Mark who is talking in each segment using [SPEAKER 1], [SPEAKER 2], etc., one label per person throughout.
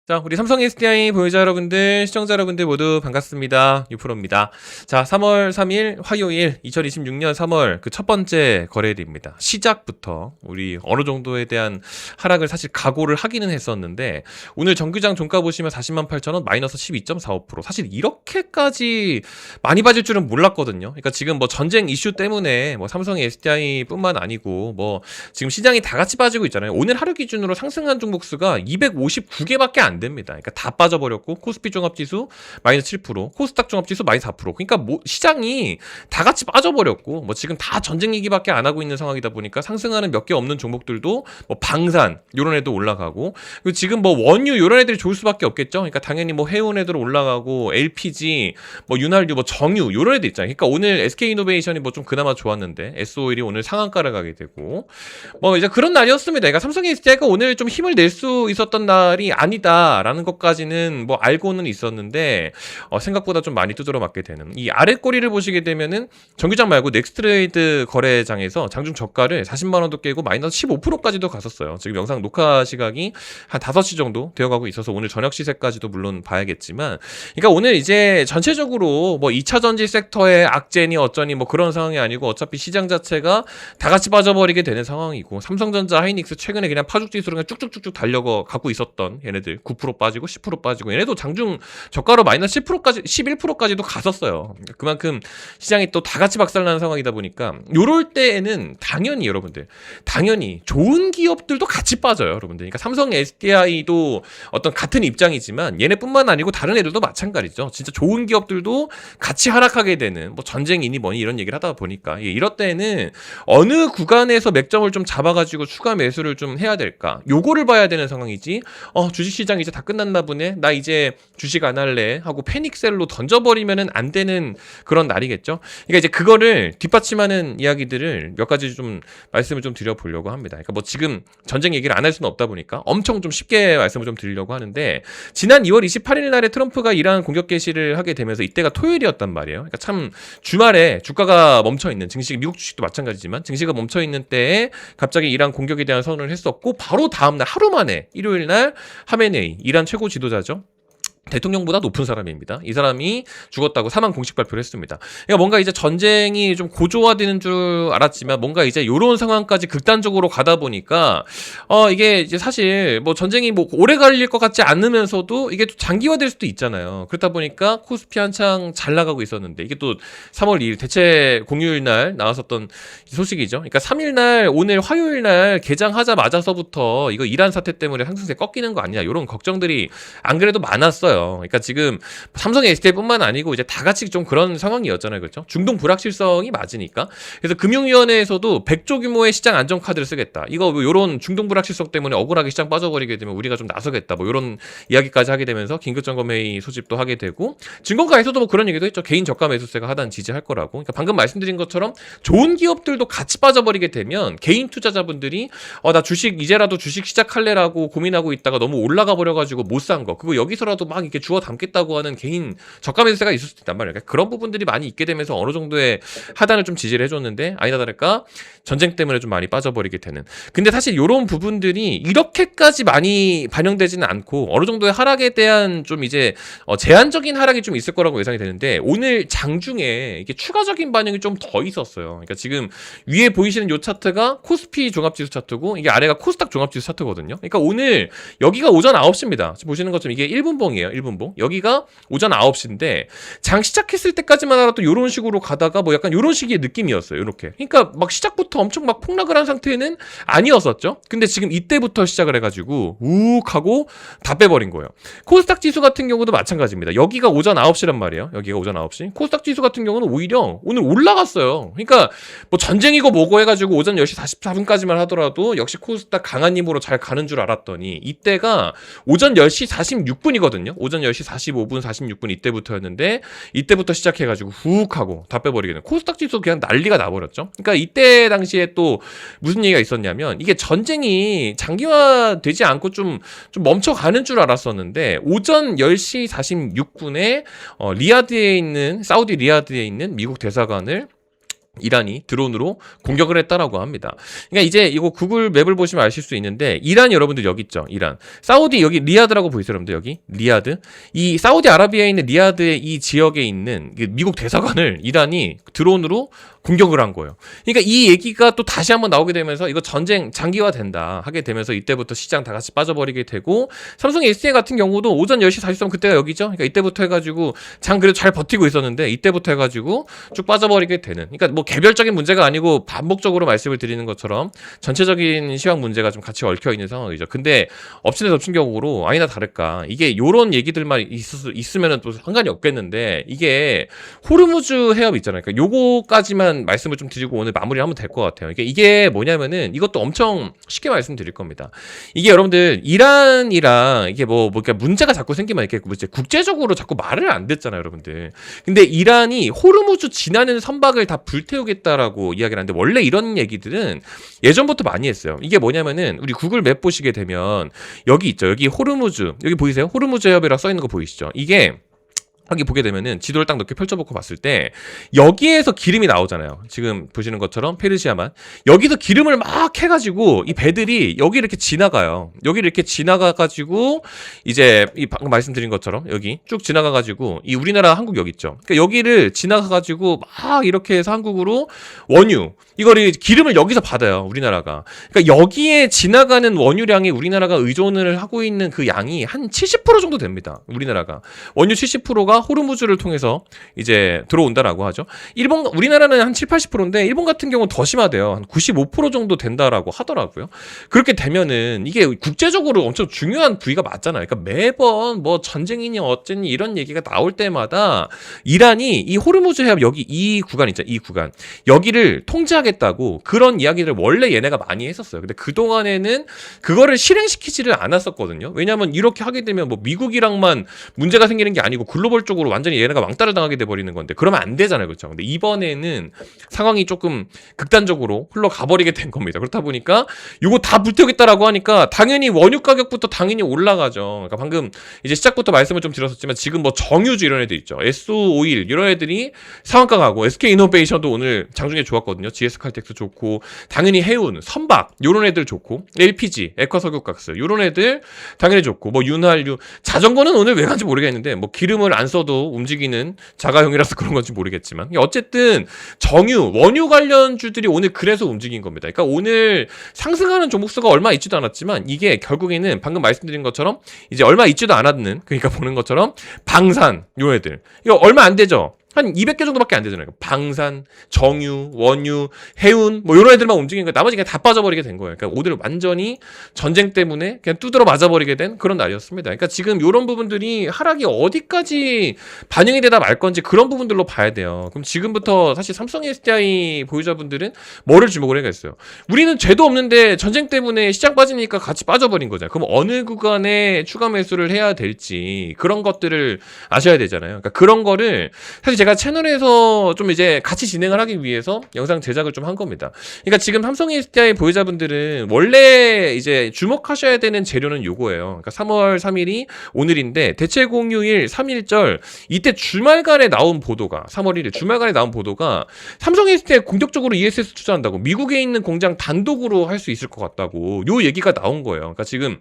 [SPEAKER 1] 자, 우리 삼성 SDI 보유자 여러분들, 시청자 여러분들 모두 반갑습니다. 유프로입니다. 자, 3월 3일 화요일 2026년 3월 그 첫 번째 거래일입니다. 시작부터 우리 어느 정도에 대한 하락을 사실 각오를 하기는 했었는데 오늘 정규장 종가 보시면 408,000원 마이너스 12.45%. 사실 이렇게까지 많이 빠질 줄은 몰랐거든요. 그러니까 지금 뭐 전쟁 이슈 때문에 뭐 삼성 SDI뿐만 아니고 뭐 지금 시장이 다 같이 빠지고 있잖아요. 오늘 하루 기준으로 상승한 종목 수가 259개밖에 안 됩니다. 그러니까 다 빠져버렸고 코스피 종합지수 마이너스 7%, 코스닥 종합지수 마이너스 4%. 그러니까 뭐 시장이 다 같이 빠져버렸고 뭐 지금 다 전쟁 얘기밖에 안 하고 있는 상황이다 보니까 상승하는 몇 개 없는 종목들도 뭐 방산 요런 애도 올라가고 그리고 지금 뭐 원유 요런 애들이 좋을 수밖에 없겠죠. 그러니까 당연히 뭐 해운 애들 올라가고 LPG, 뭐 윤활유, 뭐 정유 요런 애들 있잖아요. 그러니까 오늘 SK이노베이션이 뭐 좀 그나마 좋았는데 S-오일이 오늘 상한가를 가게 되고 뭐 이제 그런 날이었습니다. 그러니까 삼성 SDI가 오늘 좀 힘을 낼 수 있었던 날이 아니다라는 것까지는 뭐 알고는 있었는데 생각보다 좀 많이 두드러 맞게 되는 이 아래 꼬리를 보시게 되면은 정규장 말고 넥스트레이드 거래장에서 장중 저가를 40만 원도 깨고 마이너스 15%까지도 갔었어요. 지금 영상 녹화 시각이 한 5시 정도 되어가고 있어서 오늘 저녁 시세까지도 물론 봐야겠지만 그러니까 오늘 이제 전체적으로 뭐 2차 전지 섹터의 악재니 어쩌니 뭐 그런 상황이 아니고 어차피 시장 자체가 다 같이 빠져버리게 되는 상황이고 삼성전자, 하이닉스 최근에 그냥 파죽지수로 그냥 쭉쭉쭉쭉 달려가 갖고 있었던 얘네들 9% 빠지고 10% 빠지고 얘네도 장중 저가로 마이너스 10%까지 11%까지도 갔었어요. 그만큼 시장이 또 다 같이 박살나는 상황이다 보니까 요럴 때에는 당연히 여러분들 당연히 좋은 기업들도 같이 빠져요, 여러분들. 그러니까 삼성 SDI도 어떤 같은 입장이지만 얘네뿐만 아니고 다른 애들도 마찬가지죠. 진짜 좋은 기업들도 같이 하락하게 되는 뭐 전쟁이니 뭐니 이런 얘기를 하다 보니까 이럴 때는 어느 구간에서 맥점을 좀 잡아가지고 추가 매수를 좀 해야 될까? 요거를 봐야 되는 상황이지. 주식시장 이제 다 끝났나 보네. 나 이제 주식 안 할래 하고 패닉셀로 던져버리면은 안 되는 그런 날이겠죠. 그러니까 이제 그거를 뒷받침하는 이야기들을 몇 가지 좀 말씀을 좀 드려보려고 합니다. 그러니까 뭐 지금 전쟁 얘기를 안 할 수는 없다 보니까 엄청 좀 쉽게 말씀을 좀 드리려고 하는데 지난 2월 28일 날에 트럼프가 이란 공격 개시를 하게 되면서 이때가 토요일이었단 말이에요. 그러니까 참 주말에 주가가 멈춰 있는 증시 미국 주식도 마찬가지지만 증시가 멈춰 있는 때에 갑자기 이란 공격에 대한 선언을 했었고 바로 다음 날 하루 만에 일요일 날 하메네이 이란 최고 지도자죠. 대통령보다 높은 사람입니다. 이 사람이 죽었다고 사망 공식 발표를 했습니다. 그러니까 뭔가 이제 전쟁이 좀 고조화되는 줄 알았지만 뭔가 이제 이런 상황까지 극단적으로 가다 보니까 이게 이제 사실 뭐 전쟁이 뭐 오래 걸릴 것 같지 않으면서도 이게 또 장기화될 수도 있잖아요. 그렇다 보니까 코스피 한창 잘 나가고 있었는데 이게 또 3월 2일 대체 공휴일 날 나왔었던 소식이죠. 그러니까 3일 날 오늘 화요일 날 개장하자마자서부터 이거 이란 사태 때문에 상승세 꺾이는 거 아니냐 이런 걱정들이 안 그래도 많았어요. 그러니까 지금 삼성 SDI뿐만 아니고 이제 다 같이 좀 그런 상황이었잖아요, 그렇죠? 중동 불확실성이 맞으니까. 그래서 금융위원회에서도 100조 규모의 시장 안정 카드를 쓰겠다. 이거 뭐 이런 중동 불확실성 때문에 억울하게 시장 빠져버리게 되면 우리가 좀 나서겠다. 뭐 이런 이야기까지 하게 되면서 긴급점검회의 소집도 하게 되고 증권가에서도 뭐 그런 얘기도 했죠. 개인 저가 매수세가 하단 지지할 거라고. 그러니까 방금 말씀드린 것처럼 좋은 기업들도 같이 빠져버리게 되면 개인 투자자분들이 나 주식 이제라도 주식 시작할래라고 고민하고 있다가 너무 올라가 버려가지고 못 산 거. 그거 여기서라도 막 이렇게 주워 담겠다고 하는 개인 저가 매수세가 있을 수도 있단 말이에요. 그러니까 그런 부분들이 많이 있게 되면서 어느 정도의 하단을 좀 지지를 해줬는데 아니다 다를까 전쟁 때문에 좀 많이 빠져버리게 되는. 근데 사실 이런 부분들이 이렇게까지 많이 반영되지는 않고 어느 정도의 하락에 대한 좀 이제 제한적인 하락이 좀 있을 거라고 예상이 되는데 오늘 장중에 이게 추가적인 반영이 좀 더 있었어요. 그러니까 지금 위에 보이시는 이 차트가 코스피 종합지수 차트고 이게 아래가 코스닥 종합지수 차트거든요. 그러니까 오늘 여기가 오전 9시입니다. 지금 보시는 것처럼 이게 1분봉이에요. 1분봉. 여기가 오전 9시인데 장 시작했을 때까지만 알아도 이런 식으로 가다가 뭐 약간 이런 식의 느낌이었어요. 이렇게. 그러니까 막 시작부터 엄청 막 폭락을 한 상태는 아니었었죠. 근데 지금 이때부터 시작을 해가지고 우욱 하고 다 빼버린 거예요. 코스닥 지수 같은 경우도 마찬가지입니다. 여기가 오전 9시란 말이에요. 여기가 오전 9시. 코스닥 지수 같은 경우는 오히려 오늘 올라갔어요. 그러니까 뭐 전쟁이고 뭐고 해가지고 오전 10시 44분까지만 하더라도 역시 코스닥 강한 힘으로 잘 가는 줄 알았더니 이때가 오전 10시 46분이거든요. 오전 10시 45분, 46분 이때부터였는데 이때부터 시작해가지고 훅 하고 다 빼버리게 되는 코스닥 지수 그냥 난리가 나버렸죠. 그러니까 이때 당시에 또 무슨 얘기가 있었냐면 이게 전쟁이 장기화되지 않고 좀 멈춰가는 줄 알았었는데 오전 10시 46분에 리야드에 있는 사우디 리야드에 있는 미국 대사관을 이란이 드론으로 공격을 했다라고 합니다. 그러니까 이제 이거 구글 맵을 보시면 아실 수 있는데 이란 여러분들 여기 있죠. 이란. 사우디 여기 리야드라고 보이세요, 여러분들 여기? 리야드. 이 사우디아라비아에 있는 리야드의 이 지역에 있는 미국 대사관을 이란이 드론으로 공격을 한 거예요. 그러니까 이 얘기가 또 다시 한번 나오게 되면서 이거 전쟁 장기화된다 하게 되면서 이때부터 시장 다 같이 빠져버리게 되고 삼성 SDI 같은 경우도 오전 10시 43분 그때가 여기죠. 그러니까 이때부터 해가지고 장 그래도 잘 버티고 있었는데 이때부터 해가지고 쭉 빠져버리게 되는. 그러니까 뭐 개별적인 문제가 아니고 반복적으로 말씀을 드리는 것처럼 전체적인 시황 문제가 좀 같이 얽혀 있는 상황이죠. 근데 엎친 데 덮친 경우로 아니나 다를까 이게 요런 얘기들만 있으면은 또 상관이 없겠는데 이게 호르무즈 해협 있잖아요. 그러니까 요거까지만 말씀을 좀 드리고 오늘 마무리하면 될 것 같아요. 이게 뭐냐면은 이것도 엄청 쉽게 말씀드릴 겁니다. 이게 여러분들 이란이랑 이게 그러니까 문제가 자꾸 생기면 이렇게 뭐 이제 국제적으로 자꾸 말을 안 듣잖아요, 여러분들. 근데 이란이 호르무즈 지나는 선박을 다 불태우겠다라고 이야기를 하는데 원래 이런 얘기들은 예전부터 많이 했어요. 이게 뭐냐면은 우리 구글 맵 보시게 되면 여기 있죠. 여기 호르무즈 여기 보이세요? 호르무즈 해협이라고 써 있는 거 보이시죠? 이게 여기 보게 되면은 지도를 딱 이렇게 펼쳐보고 봤을 때 여기에서 기름이 나오잖아요. 지금 보시는 것처럼 페르시아만 여기서 기름을 막 해가지고 이 배들이 여기 이렇게 지나가요. 여기를 이렇게 지나가가지고 이제 이 방금 말씀드린 것처럼 여기 쭉 지나가가지고 이 우리나라 한국 여기 있죠. 그러니까 여기를 지나가가지고 막 이렇게 해서 한국으로 원유 이거를 기름을 여기서 받아요. 우리나라가. 그러니까 여기에 지나가는 원유량이 우리나라가 의존을 하고 있는 그 양이 한 70% 정도 됩니다. 우리나라가 원유 70%가 호르무즈를 통해서 이제 들어온다라고 하죠. 우리나라는 한 7, 80%인데 일본 같은 경우는 더 심하대요. 한 95% 정도 된다라고 하더라고요. 그렇게 되면은 이게 국제적으로 엄청 중요한 부위가 맞잖아요. 그러니까 매번 뭐 전쟁이니 어쨌니 이런 얘기가 나올 때마다 이란이 이 호르무즈 해협 여기 이 구간 있죠. 이 구간 여기를 통제하겠다고 그런 이야기를 원래 얘네가 많이 했었어요. 근데 그동안에는 그거를 실행시키지를 않았었거든요. 왜냐하면 이렇게 하게 되면 뭐 미국이랑만 문제가 생기는 게 아니고 글로벌 쪽으로 완전히 얘네가 왕따를 당하게 돼버리는 건데 그러면 안 되잖아요. 그렇죠? 근데 이번에는 상황이 조금 극단적으로 흘러가버리게 된 겁니다. 그렇다 보니까 이거 다 불태우겠다라고 하니까 당연히 원유 가격부터 당연히 올라가죠. 그러니까 방금 이제 시작부터 말씀을 좀 드렸었지만 지금 뭐 정유주 이런 애들 있죠. S-오일 이런 애들이 상한가 가고 SK이노베이션도 오늘 장중에 좋았거든요. GS칼텍스 좋고 당연히 해운, 선박 이런 애들 좋고 LPG, 에커석유가스 이런 애들 당연히 좋고 뭐 윤활유, 자전거는 오늘 왜 간지 모르겠는데 뭐 기름을 안 써도 움직이는 자가용이라서 그런 건지 모르겠지만 어쨌든 정유, 원유 관련주들이 오늘 그래서 움직인 겁니다. 그러니까 오늘 상승하는 종목수가 얼마 있지도 않았지만 이게 결국에는 방금 말씀드린 것처럼 이제 얼마 있지도 않았는 그러니까 보는 것처럼 방산 요 애들 이거 얼마 안 되죠. 한 200개 정도밖에 안 되잖아요. 방산, 정유, 원유, 해운 뭐 이런 애들만 움직이는 거예요. 나머지 그냥 다 빠져버리게 된 거예요. 그러니까 오늘 완전히 전쟁 때문에 그냥 두드러 맞아버리게 된 그런 날이었습니다. 그러니까 지금 이런 부분들이 하락이 어디까지 반영이 되다 말 건지 그런 부분들로 봐야 돼요. 그럼 지금부터 사실 삼성 SDI 보유자분들은 뭐를 주목을 해야겠어요. 우리는 죄도 없는데 전쟁 때문에 시장 빠지니까 같이 빠져버린 거잖아요. 그럼 어느 구간에 추가 매수를 해야 될지 그런 것들을 아셔야 되잖아요. 그러니까 그런 거를 사실 제가 채널에서 좀 이제 같이 진행을 하기 위해서 영상 제작을 좀 한 겁니다. 그러니까 지금 삼성 SDI 보유자분들은 원래 이제 주목하셔야 되는 재료는 요거예요. 그러니까 3월 3일이 오늘인데 대체 공휴일 3일절 이때 주말간에 나온 보도가 3월 1일 주말간에 나온 보도가 삼성 SDI 공격적으로 ESS 투자한다고 미국에 있는 공장 단독으로 할 수 있을 것 같다고 요 얘기가 나온 거예요. 그러니까 지금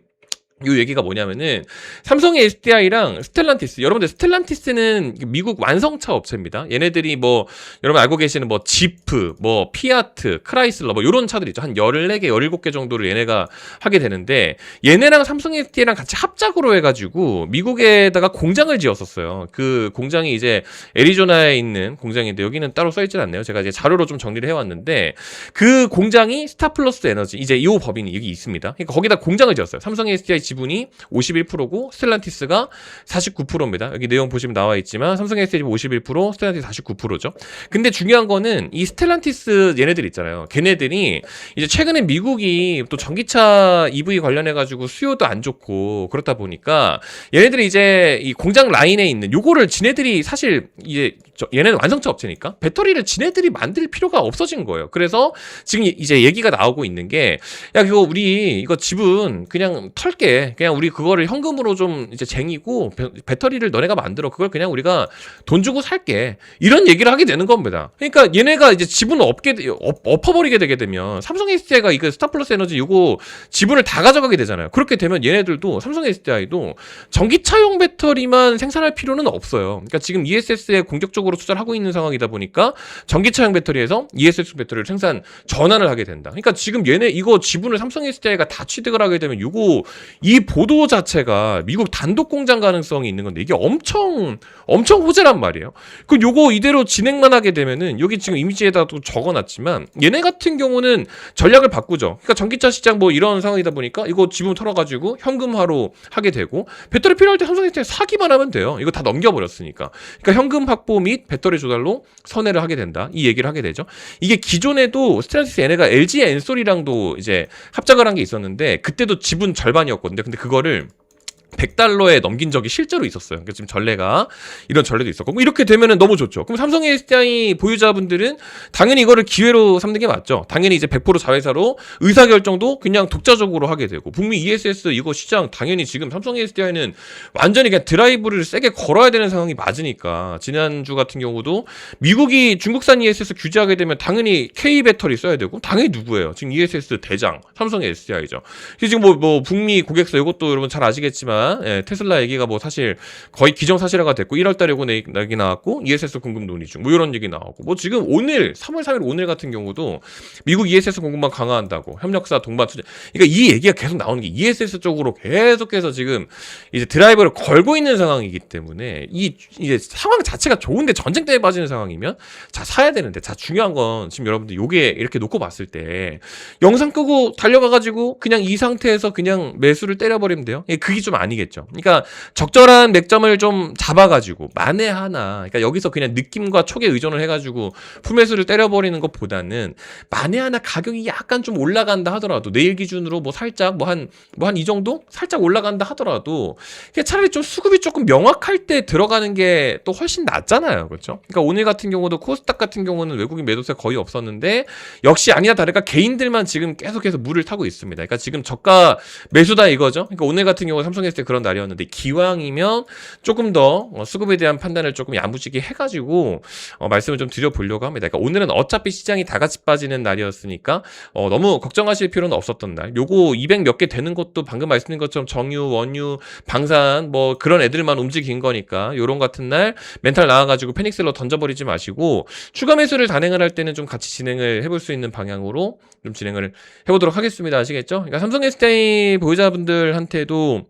[SPEAKER 1] 이 얘기가 뭐냐면은 삼성의 SDI랑 스텔란티스 여러분들 스텔란티스는 미국 완성차 업체입니다. 얘네들이 뭐 여러분 알고 계시는 뭐 지프, 뭐 피아트, 크라이슬러 뭐 이런 차들 있죠. 한 14개, 17개 정도를 얘네가 하게 되는데 얘네랑 삼성 SDI랑 같이 합작으로 해가지고 미국에다가 공장을 지었었어요. 그 공장이 이제 애리조나에 있는 공장인데 여기는 따로 써있진 않네요. 제가 이제 자료로 좀 정리를 해왔는데 그 공장이 스타플러스 에너지 이제 이 법인이 여기 있습니다. 그러니까 거기다 공장을 지었어요. 삼성 SDI 지분이 51%고 스텔란티스가 49%입니다. 여기 내용 보시면 나와 있지만 삼성 SDI 51%, 스텔란티스 49%죠. 근데 중요한 거는 이 스텔란티스 얘네들 있잖아요. 걔네들이 이제 최근에 미국이 또 전기차 EV 관련해 가지고 수요도 안 좋고 그렇다 보니까 얘네들이 이제 이 공장 라인에 있는 요거를 지네들이 사실 이제 얘네는 완성차 업체니까 배터리를 지네들이 만들 필요가 없어진 거예요. 그래서 지금 이제 얘기가 나오고 있는 게, 야, 우리 이거 지분 그냥 털게. 그냥 우리 그거를 현금으로 좀 이제 쟁이고 배터리를 너네가 만들어. 그걸 그냥 우리가 돈 주고 살게. 이런 얘기를 하게 되는 겁니다. 그러니까 얘네가 이제 지분을 엎어버리게 되게 되면 삼성 SDI가 이거 스타플러스 에너지 이거 지분을 다 가져가게 되잖아요. 그렇게 되면 얘네들도 삼성 SDI도 전기차용 배터리만 생산할 필요는 없어요. 그러니까 지금 ESS에 공격적으로 투자를 하고 있는 상황이다 보니까 전기차용 배터리에서 ESS 배터리를 생산 전환을 하게 된다. 그러니까 지금 얘네 이거 지분을 삼성 SDI가 다 취득을 하게 되면 이 보도 자체가 미국 단독 공장 가능성이 있는 건데 이게 엄청 호재란 말이에요. 그 요거 이대로 진행만 하게 되면은 여기 지금 이미지에다도 적어놨지만 얘네 같은 경우는 전략을 바꾸죠. 그러니까 전기차 시장 뭐 이런 상황이다 보니까 이거 지분 털어가지고 현금화로 하게 되고 배터리 필요할 때 삼성 SDI 사기만 하면 돼요. 이거 다 넘겨버렸으니까. 그러니까 현금 확보 및 배터리 조달로 선회를 하게 된다. 이 얘기를 하게 되죠. 이게 기존에도 스텔란티스 얘네가 LG 엔솔이랑도 이제 합작을 한 게 있었는데 그때도 지분 절반이었거든요. 근데 그거를 $100에 넘긴 적이 실제로 있었어요. 그러니까 지금 전례가 이런 전례도 있었고 이렇게 되면은 너무 좋죠. 그럼 삼성 SDI 보유자분들은 당연히 이거를 기회로 삼는 게 맞죠. 당연히 이제 100% 자회사로 의사결정도 그냥 독자적으로 하게 되고 북미 ESS 이거 시장 당연히 지금 삼성 SDI는 완전히 그냥 드라이브를 세게 걸어야 되는 상황이 맞으니까 지난주 같은 경우도 미국이 중국산 ESS 규제하게 되면 당연히 K 배터리 써야 되고 당연히 누구예요? 지금 ESS 대장 삼성 SDI죠. 지금 뭐 북미 고객사 이것도 여러분 잘 아시겠지만 테슬라 얘기가 뭐 사실 거의 기정사실화가 됐고 1월달에 요거 얘기 나왔고 ESS 공급 논의 중 뭐 이런 얘기 나오고 뭐 지금 오늘 3월 3일 오늘 같은 경우도 미국 ESS 공급만 강화한다고 협력사 동반 투자 그러니까 이 얘기가 계속 나오는 게 ESS 쪽으로 계속해서 지금 이제 드라이버를 걸고 있는 상황이기 때문에 이제 상황 자체가 좋은데 전쟁터에 빠지는 상황이면 자 사야 되는데 자 중요한 건 지금 여러분들 요게 이렇게 놓고 봤을 때 영상 끄고 달려가가지고 그냥 이 상태에서 그냥 매수를 때려버리면 돼요. 그게 좀 아니겠죠. 그러니까 적절한 맥점을 좀 잡아가지고 만에 하나 그러니까 여기서 그냥 느낌과 촉에 의존을 해가지고 풀매수를 때려버리는 것보다는 만에 하나 가격이 약간 좀 올라간다 하더라도 내일 기준으로 뭐 살짝 뭐 한 이 정도 살짝 올라간다 하더라도 차라리 좀 수급이 조금 명확할 때 들어가는 게 또 훨씬 낫잖아요. 그렇죠? 그러니까 오늘 같은 경우도 코스닥 같은 경우는 외국인 매도세 거의 없었는데 역시 아니나 다를까 개인들만 지금 계속해서 물을 타고 있습니다. 그러니까 지금 저가 매수다 이거죠. 그러니까 오늘 같은 경우 삼성 SDI 그런 날이었는데 기왕이면 조금 더 수급에 대한 판단을 조금 야무지게 해가지고 말씀을 좀 드려보려고 합니다. 그러니까 오늘은 어차피 시장이 다 같이 빠지는 날이었으니까 너무 걱정하실 필요는 없었던 날. 요거 200 몇 개 되는 것도 방금 말씀드린 것처럼 정유, 원유, 방산 뭐 그런 애들만 움직인 거니까 요런 같은 날 멘탈 나와가지고 패닉셀러 던져버리지 마시고 추가 매수를 단행을 할 때는 좀 같이 진행을 해볼 수 있는 방향으로 좀 진행을 해보도록 하겠습니다. 아시겠죠? 그러니까 삼성 SDI 보유자분들한테도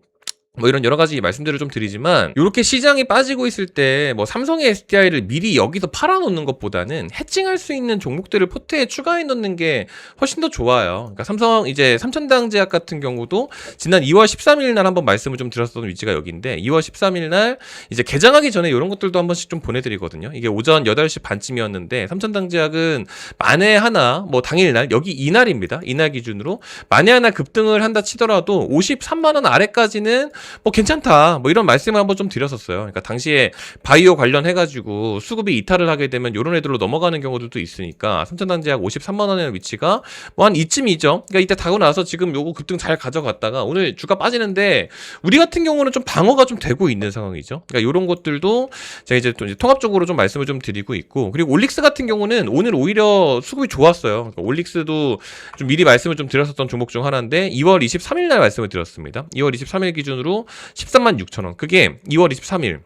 [SPEAKER 1] 뭐 이런 여러 가지 말씀들을 좀 드리지만 이렇게 시장이 빠지고 있을 때 뭐 삼성의 SDI를 미리 여기서 팔아놓는 것보다는 해칭할 수 있는 종목들을 포트에 추가해 놓는 게 훨씬 더 좋아요. 그러니까 삼성 이제 삼천당제약 같은 경우도 지난 2월 13일 날 한번 말씀을 좀 드렸었던 위치가 여기인데 2월 13일 날 이제 개장하기 전에 이런 것들도 한 번씩 좀 보내드리거든요. 이게 오전 8시 반쯤이었는데 삼천당제약은 만에 하나 뭐 당일날 여기 이날입니다. 이날 기준으로 만에 하나 급등을 한다 치더라도 53만 원 아래까지는 뭐 괜찮다 뭐 이런 말씀을 한번 좀 드렸었어요. 그러니까 당시에 바이오 관련해가지고 수급이 이탈을 하게 되면 이런 애들로 넘어가는 경우들도 있으니까 삼천당제약 53만 원의 위치가 뭐 한 이쯤이죠. 그러니까 이때 타고 나서 지금 요거 급등 잘 가져갔다가 오늘 주가 빠지는데 우리 같은 경우는 좀 방어가 좀 되고 있는 상황이죠. 그러니까 이런 것들도 제가 이제 또 이제 통합적으로 좀 말씀을 좀 드리고 있고 그리고 올릭스 같은 경우는 오늘 오히려 수급이 좋았어요. 그러니까 올릭스도 좀 미리 말씀을 좀 드렸었던 종목 중 하나인데 2월 23일 날 말씀을 드렸습니다. 2월 23일 기준으로 13만 6천 원. 그게 2월 23일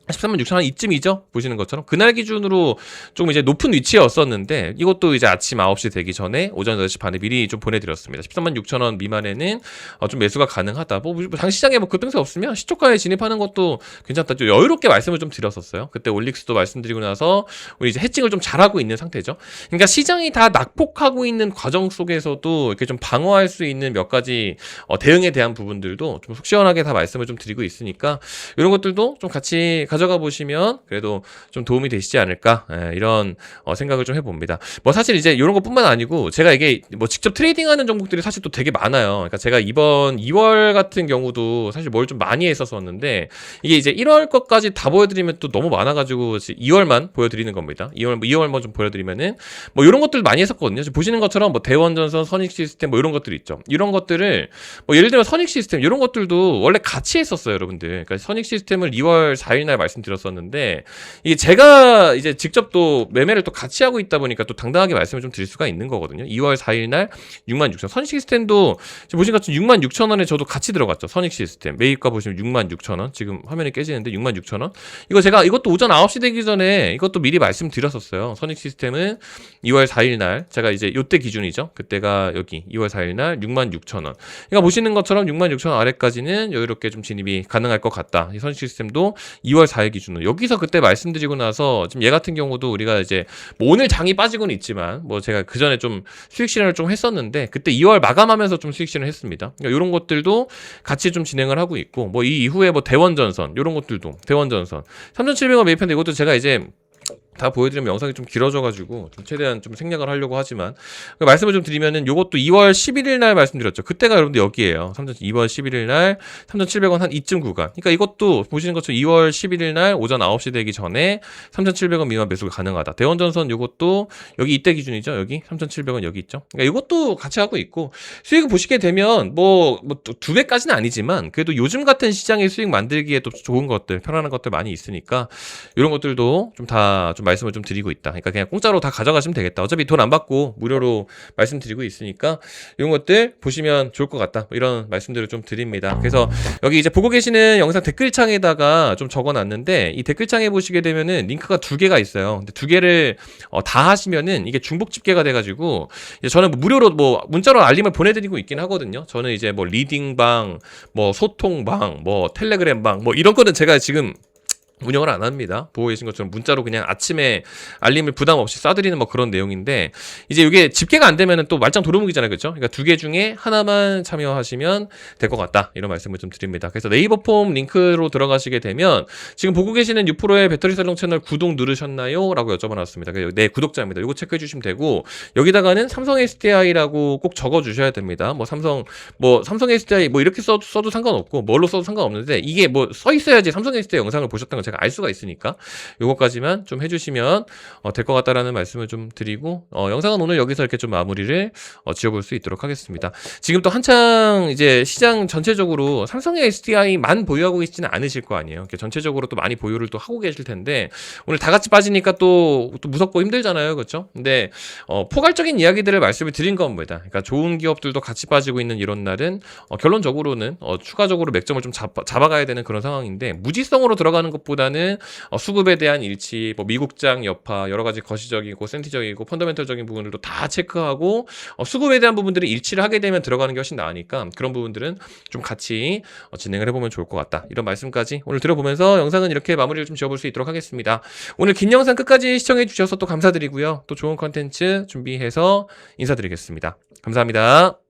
[SPEAKER 1] 13만 6천 원 이쯤이죠. 보시는 것처럼 그날 기준으로 조금 이제 높은 위치였었는데 이것도 이제 아침 9시 되기 전에 오전 8시 반에 미리 좀 보내드렸습니다. 13만 6천 원 미만에는 좀 매수가 가능하다. 뭐 당 시장에 뭐 급등세 없으면 시초가에 진입하는 것도 괜찮다. 좀 여유롭게 말씀을 좀 드렸었어요. 그때 올릭스도 말씀드리고 나서 우리 이제 해칭을 좀 잘하고 있는 상태죠. 그러니까 시장이 다 낙폭하고 있는 과정 속에서도 이렇게 좀 방어할 수 있는 몇 가지 대응에 대한 부분들도 좀 속 시원하게 다 말씀을 좀 드리고 있으니까 이런 것들도 좀 같이 가져가 보시면 그래도 좀 도움이 되시지 않을까 이런 생각을 좀 해봅니다. 뭐 사실 이제 이런 것뿐만 아니고 제가 이게 뭐 직접 트레이딩하는 종목들이 사실 또 되게 많아요. 그러니까 제가 이번 2월 같은 경우도 사실 뭘 좀 많이 했었었는데 이게 이제 1월 것까지 다 보여드리면 또 너무 많아가지고 2월만 보여드리는 겁니다. 2월만 좀 보여드리면은 뭐 이런 것들 많이 했었거든요. 지금 보시는 것처럼 뭐 대원전선, 선익 시스템 뭐 이런 것들 있죠. 이런 것들을 뭐 예를 들면 선익 시스템 이런 것들도 원래 같이 했었어요, 여러분들. 그러니까 선익 시스템을 2월 4일 날 말씀드렸었는데 이게 제가 이제 직접 또 매매를 또 같이 하고 있다 보니까 또 당당하게 말씀을 좀 드릴 수가 있는 거거든요. 2월 4일 날 66,000원. 선익 시스템도 지금 보시는 것처럼 66,000원에 저도 같이 들어갔죠. 선익 시스템. 매입가 보시면 66,000원. 지금 화면이 깨지는데 66,000원. 이거 제가 이것도 오전 9시 되기 전에 이것도 미리 말씀드렸었어요. 선익 시스템은 2월 4일 날 제가 이제 요때 기준이죠. 그때가 여기 2월 4일 날 66,000원. 그러니까 보시는 것처럼 66,000원 아래까지는 여유롭게 좀 진입이 가능할 것 같다. 이 선익 시스템도 2월 4일 기준으로 여기서 그때 말씀드리고 나서 지금 얘 같은 경우도 우리가 이제 뭐 오늘 장이 빠지고는 있지만 뭐 제가 그 전에 좀 수익 실현을 좀 했었는데 그때 2월 마감하면서 좀 수익 실현을 했습니다. 그러니까 이런 것들도 같이 좀 진행을 하고 있고 뭐 이 이후에 뭐 대원전선 이런 것들도 대원전선 3,700원 매입했는데 이것도 제가 이제 다 보여드리면 영상이 좀 길어져가지고 좀 최대한 좀 생략을 하려고 하지만 말씀을 좀 드리면은 요것도 2월 11일 날 말씀드렸죠. 그때가 여러분들 여기에요. 2월 11일 날 3,700원 한 이쯤 구간. 그러니까 이것도 보시는 것처럼 2월 11일 날 오전 9시 되기 전에 3,700원 미만 매수가 가능하다. 대원전선 요것도 여기 이때 기준이죠. 여기 3,700원 여기 있죠. 그러니까 이것도 같이 하고 있고 수익을 보시게 되면 뭐 두 배까지는 아니지만 그래도 요즘 같은 시장의 수익 만들기에 또 좋은 것들, 편안한 것들 많이 있으니까 이런 것들도 좀 다 좀 말씀을 좀 드리고 있다. 그러니까 그냥 공짜로 다 가져가시면 되겠다. 어차피 돈 안 받고 무료로 말씀드리고 있으니까 이런 것들 보시면 좋을 것 같다. 이런 말씀들을 좀 드립니다. 그래서 여기 이제 보고 계시는 영상 댓글창에다가 좀 적어놨는데 이 댓글창에 보시게 되면은 링크가 2개가 있어요. 근데 2개를 다 하시면은 이게 중복 집계가 돼가지고 이제 저는 무료로 뭐 문자로 알림을 보내드리고 있긴 하거든요. 저는 이제 뭐 리딩방, 뭐 소통방, 뭐 텔레그램방 뭐 이런 거는 제가 지금 운영을 안 합니다. 보고 계신 것처럼 문자로 그냥 아침에 알림을 부담 없이 쏴드리는 뭐 그런 내용인데 이제 이게 집계가 안 되면은 또 말짱 도루묵이잖아요. 그렇죠? 그러니까 2개 중에 하나만 참여하시면 될 것 같다. 이런 말씀을 좀 드립니다. 그래서 네이버 폼 링크로 들어가시게 되면 지금 보고 계시는 유프로의 배터리 살롱 채널 구독 누르셨나요? 라고 여쭤봐놨습니다. 네, 구독자입니다. 이거 체크해 주시면 되고 여기다가는 삼성 SDI라고 꼭 적어 주셔야 됩니다. 뭐 삼성 SDI 뭐 이렇게 써도 상관없고 뭘로 써도 상관없는데 이게 뭐 써 있어야지 삼성 SDI 영상을 보셨던 거 제가 알 수가 있으니까 요거까지만 좀 해주시면 될 것 같다라는 말씀을 좀 드리고 영상은 오늘 여기서 이렇게 좀 마무리를 지어볼 수 있도록 하겠습니다. 지금 또 한창 이제 시장 전체적으로 삼성의 SDI만 보유하고 계시지는 않으실 거 아니에요. 전체적으로 또 많이 보유를 또 하고 계실 텐데 오늘 다 같이 빠지니까 또 무섭고 힘들잖아요, 그렇죠? 근데 포괄적인 이야기들을 말씀을 드린 겁니다. 그러니까 좋은 기업들도 같이 빠지고 있는 이런 날은 결론적으로는 추가적으로 맥점을 좀 잡아가야 되는 그런 상황인데 무지성으로 들어가는 것보다는 수급에 대한 일치, 뭐 미국장 여파, 여러 가지 거시적이고 센티적이고 펀더멘털적인 부분들도 다 체크하고 수급에 대한 부분들이 일치를 하게 되면 들어가는 게 훨씬 나으니까 그런 부분들은 좀 같이 진행을 해보면 좋을 것 같다. 이런 말씀까지 오늘 들어보면서 영상은 이렇게 마무리를 좀 지어볼 수 있도록 하겠습니다. 오늘 긴 영상 끝까지 시청해 주셔서 또 감사드리고요. 또 좋은 컨텐츠 준비해서 인사드리겠습니다. 감사합니다.